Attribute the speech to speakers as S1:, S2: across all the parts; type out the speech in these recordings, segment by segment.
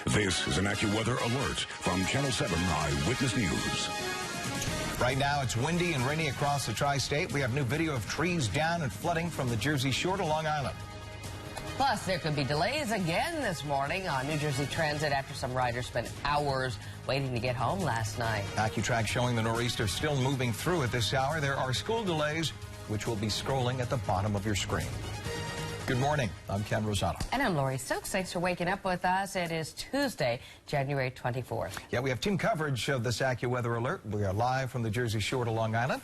S1: This is an AccuWeather alert from Channel 7 Eyewitness News.
S2: Right now, it's windy and rainy across the tri-state. We have new video of trees down and flooding from the Jersey Shore to Long Island.
S3: Plus, there could be delays again this morning on New Jersey Transit after some riders spent hours waiting to get home last night. AccuTrack
S2: showing the nor'easter still moving through at this hour. There are school delays, which will be scrolling at the bottom of your screen. Good morning. I'm Ken Rosado.
S3: And I'm Lori Stokes. Thanks for waking up with us. It is Tuesday, January 24th.
S2: Yeah, we have team coverage of this AccuWeather alert. We are live from the Jersey Shore to Long Island.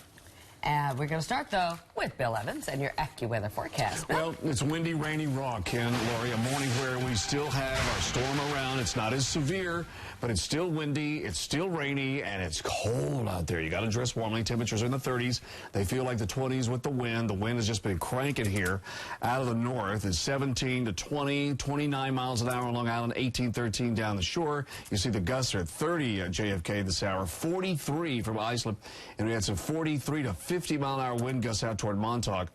S3: And we're going to start, though, with Bill Evans and your AccuWeather forecast.
S4: Well, it's windy, rainy, raw, Ken, Lori. A morning where we still have our storm around. It's not as severe, but it's still windy, it's still rainy, and it's cold out there. You got to dress warmly. Temperatures are in the 30s. They feel like the 20s with the wind. The wind has just been cranking here out of the north. It's 17 to 20, 29 miles an hour on Long Island, 18, 13 down the shore. You see the gusts are at 30 at JFK this hour, 43 from Islip, and we had some 43 to 50-mile-an-hour wind gusts out toward Montauk.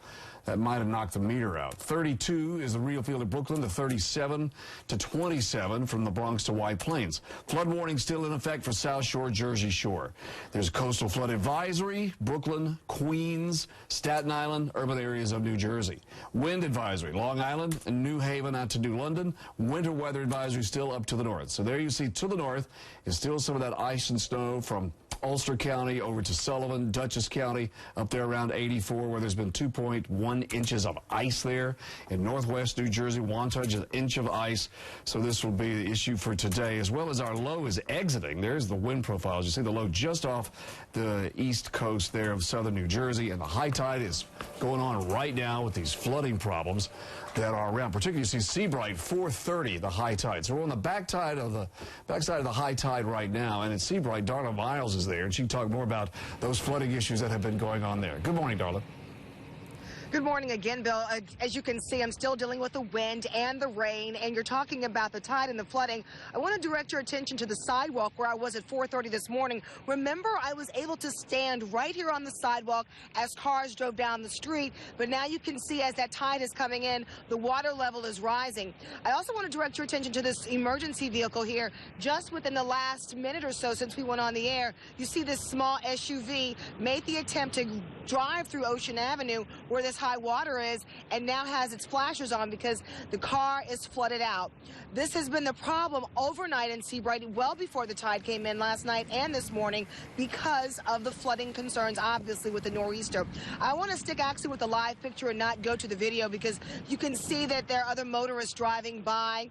S4: That might have knocked the meter out. 32 is the real feel at Brooklyn, to 37 to 27 from the Bronx to White Plains. Flood warning still in effect for South Shore, Jersey Shore. There's coastal flood advisory, Brooklyn, Queens, Staten Island, urban areas of New Jersey. Wind advisory, Long Island and New Haven out to New London. Winter weather advisory still up to the north. So there you see to the north is still some of that ice and snow from Ulster County over to Sullivan, Dutchess County, up there around 84, where there's been 2.1 inches of ice there. In northwest New Jersey, Wantage, an inch of ice. So this will be the issue for today, as well as our low is exiting. There's the wind profiles. You see the low just off the east coast there of southern New Jersey, and the high tide is going on right now with these flooding problems that are around. Particularly, you see Seabright, 4:30, the high tide. So we're on the backside of the high tide right now, and at Seabright, Darla Miles is there, and she can talk more about those flooding issues that have been going on there. Good morning, Darla.
S5: Good morning again, Bill. As you can see, I'm still dealing with the wind and the rain, and you're talking about the tide and the flooding. I want to direct your attention to the sidewalk where I was at 4:30 this morning. Remember, I was able to stand right here on the sidewalk as cars drove down the street, but now you can see as that tide is coming in, the water level is rising. I also want to direct your attention to this emergency vehicle here. Just within the last minute or so since we went on the air, you see this small SUV made the attempt to drive through Ocean Avenue where this high water is, and now has its flashers on because the car is flooded out. This has been the problem overnight in Seabright, well before the tide came in last night and this morning, because of the flooding concerns, obviously, with the nor'easter. I want to stick actually with the live picture and not go to the video, because you can see that there are other motorists driving by,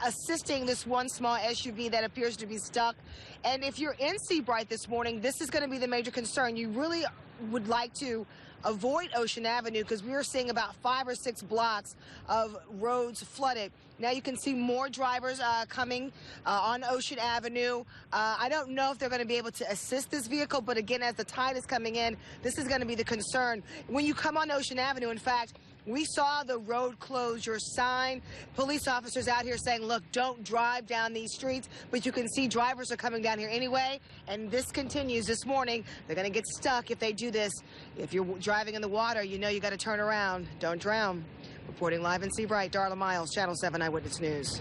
S5: assisting this one small SUV that appears to be stuck. And if you're in Seabright this morning, this is going to be the major concern. You really would like to avoid Ocean Avenue, because we are seeing about 5 or 6 blocks of roads flooded. Now you can see more drivers coming on Ocean Avenue. I don't know if they're going to be able to assist this vehicle, but again, as the tide is coming in, this is going to be the concern. When you come on Ocean Avenue, in fact, we saw the road closure sign. Police officers out here saying, look, don't drive down these streets. But you can see drivers are coming down here anyway. And this continues this morning. They're going to get stuck if they do this. If you're driving in the water, you know you got to turn around. Don't drown. Reporting live in Seabright, Darla Miles, Channel 7 Eyewitness News.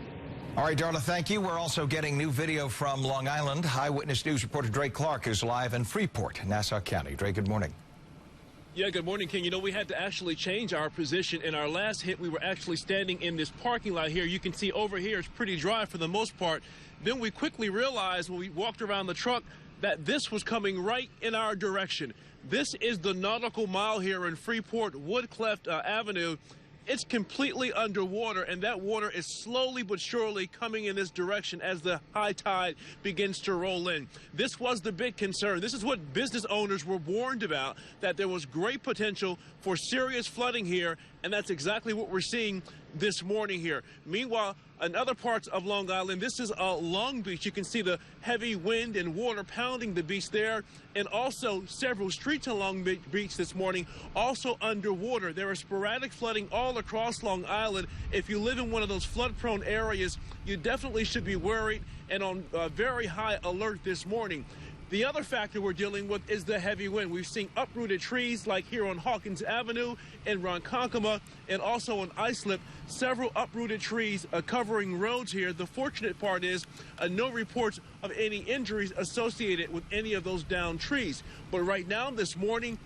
S2: All right, Darla, thank you. We're also getting new video from Long Island. Eyewitness News reporter Drake Clark is live in Freeport, Nassau County. Drake, good morning.
S6: Yeah, good morning, King. You know, we had to actually change our position. In our last hit, we were actually standing in this parking lot here. You can see over here it's pretty dry for the most part. Then we quickly realized when we walked around the truck that this was coming right in our direction. This is the nautical mile here in Freeport, Woodcleft Avenue. It's completely underwater, and that water is slowly but surely coming in this direction as the high tide begins to roll in. This was the big concern. This is what business owners were warned about, that there was great potential for serious flooding here, and that's exactly what we're seeing this morning here. Meanwhile, in other parts of Long Island, this is Long Beach. You can see the heavy wind and water pounding the beach there, and also several streets along Beach this morning also underwater. There is sporadic flooding all across Long Island. If you live in one of those flood-prone areas, you definitely should be worried and on very high alert this morning. The other factor we're dealing with is the heavy wind. We've seen uprooted trees like here on Hawkins Avenue in Ronkonkoma, and also on Islip, several uprooted trees covering roads here. The fortunate part is no reports of any injuries associated with any of those downed trees. But right now, this morning,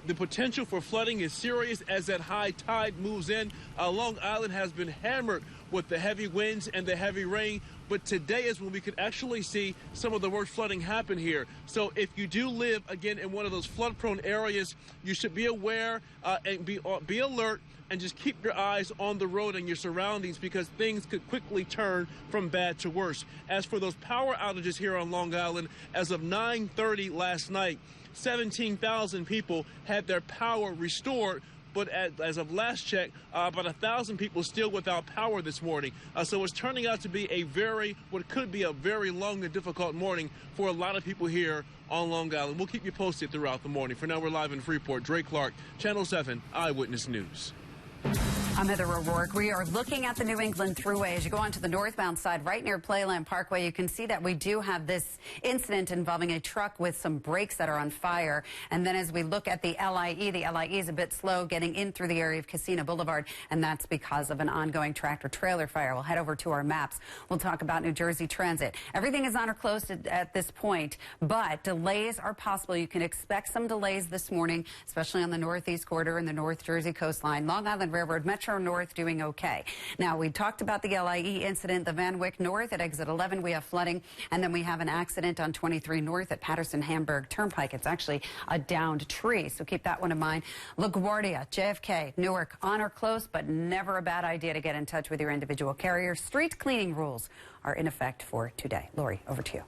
S6: the potential for flooding is serious as that high tide moves in. Long Island has been hammered with the heavy winds and the heavy rain, but today is when we could actually see some of the worst flooding happen here. So if you do live, again, in one of those flood-prone areas, you should be aware and be alert and just keep your eyes on the road and your surroundings, because things could quickly turn from bad to worse. As for those power outages here on Long Island, as of 9:30 last night, 17,000 people had their power restored. But as of last check, about 1,000 people still without power this morning. So it's turning out to be what could be a very long and difficult morning for a lot of people here on Long Island. We'll keep you posted throughout the morning. For now, we're live in Freeport. Dre Clark, Channel 7 Eyewitness News.
S7: I'm Heather O'Rourke. We are looking at the New England Thruway. As you go onto the northbound side, right near Playland Parkway, you can see that we do have this incident involving a truck with some brakes that are on fire. And then as we look at the LIE is a bit slow getting in through the area of Casino Boulevard, and that's because of an ongoing tractor-trailer fire. We'll head over to our maps. We'll talk about New Jersey Transit. Everything is on or close at this point, but delays are possible. You can expect some delays this morning, especially on the Northeast Corridor and the North Jersey coastline. Long Island Railroad Metro North doing okay. Now, we talked about the LIE incident, the Van Wyck North at exit 11. We have flooding, and then we have an accident on 23 North at Patterson-Hamburg Turnpike. It's actually a downed tree, so keep that one in mind. LaGuardia, JFK, Newark, on or close, but never a bad idea to get in touch with your individual carrier. Street cleaning rules are in effect for today. Lori, over to you.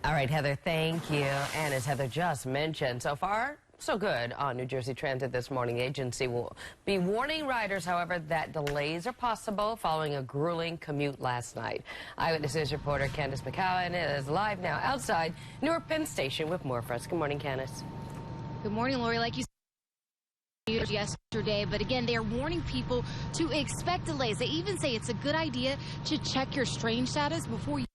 S3: All right, Heather, thank you. And as Heather just mentioned, so far, so good on New Jersey Transit this morning. The agency will be warning riders, however, that delays are possible following a grueling commute last night. Eyewitness News reporter Candace McCowan is live now outside Newark Penn Station with more for us. Good morning, Candace.
S8: Good morning, Lori. Like you said yesterday, but again, they are warning people to expect delays. They even say it's a good idea to check your train status before you.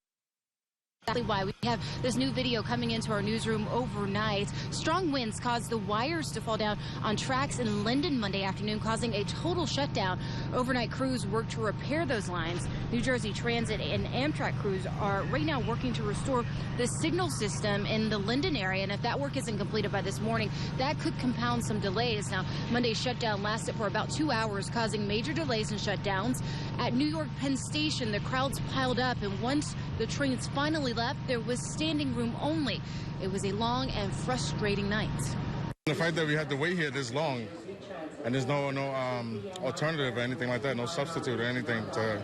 S8: Exactly why we have this new video coming into our newsroom overnight. Strong winds caused the wires to fall down on tracks in Linden Monday afternoon, causing a total shutdown. Overnight crews worked to repair those lines. New Jersey Transit and Amtrak crews are right now working to restore the signal system in the Linden area, and if that work isn't completed by this morning, that could compound some delays. Now, Monday's shutdown lasted for about 2 hours, causing major delays and shutdowns. At New York Penn Station, the crowds piled up, and once the trains finally left, there was standing room only. It was a long and frustrating night.
S9: The fact that we had to wait here this long, and there's no alternative or anything like that, no substitute or anything to,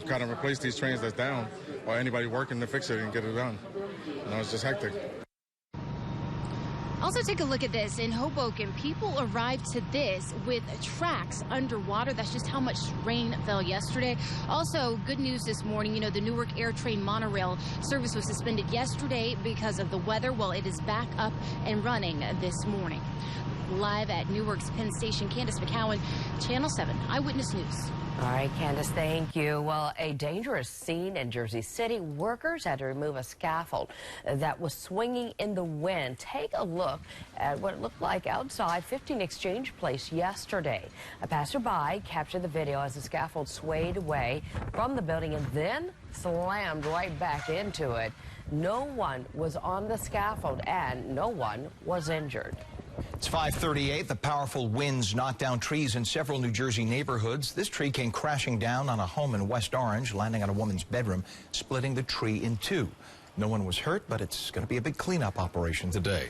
S9: kind of replace these trains that's down, or anybody working to fix it and get it done. It's just hectic.
S8: Also, take a look at this. In Hoboken, people arrived to this with tracks underwater. That's just how much rain fell yesterday. Also, good news this morning. The Newark AirTrain monorail service was suspended yesterday because of the weather. Well, it is back up and running this morning. Live at Newark's Penn Station, Candace McCowan, Channel 7 Eyewitness News.
S3: All right, Candace, thank you. Well, a dangerous scene in Jersey City. Workers had to remove a scaffold that was swinging in the wind. Take a look at what it looked like outside 15 Exchange Place yesterday. A passerby captured the video as the scaffold swayed away from the building and then slammed right back into it. No one was on the scaffold and no one was injured.
S2: It's 5:38. The powerful winds knocked down trees in several New Jersey neighborhoods. This tree came crashing down on a home in West Orange, landing on a woman's bedroom, splitting the tree in two. No one was hurt, but it's going to be a big cleanup operation today.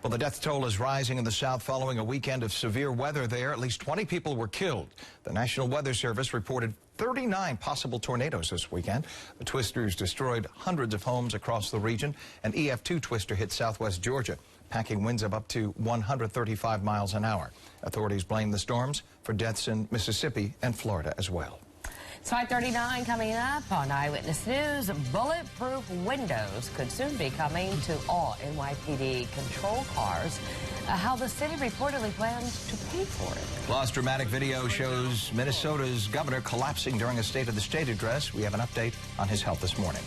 S2: Well, the death toll is rising in the South following a weekend of severe weather there. At least 20 people were killed. The National Weather Service reported 39 possible tornadoes this weekend. The twisters destroyed hundreds of homes across the region. An EF2 twister hit southwest Georgia, packing winds of up to 135 miles an hour. Authorities blame the storms for deaths in Mississippi and Florida as well.
S3: It's 5:39 coming up on Eyewitness News. Bulletproof windows could soon be coming to all NYPD control cars. How the city reportedly plans to pay for it.
S2: Plus, dramatic video shows Minnesota's governor collapsing during a State of the State address. We have an update on his health this morning.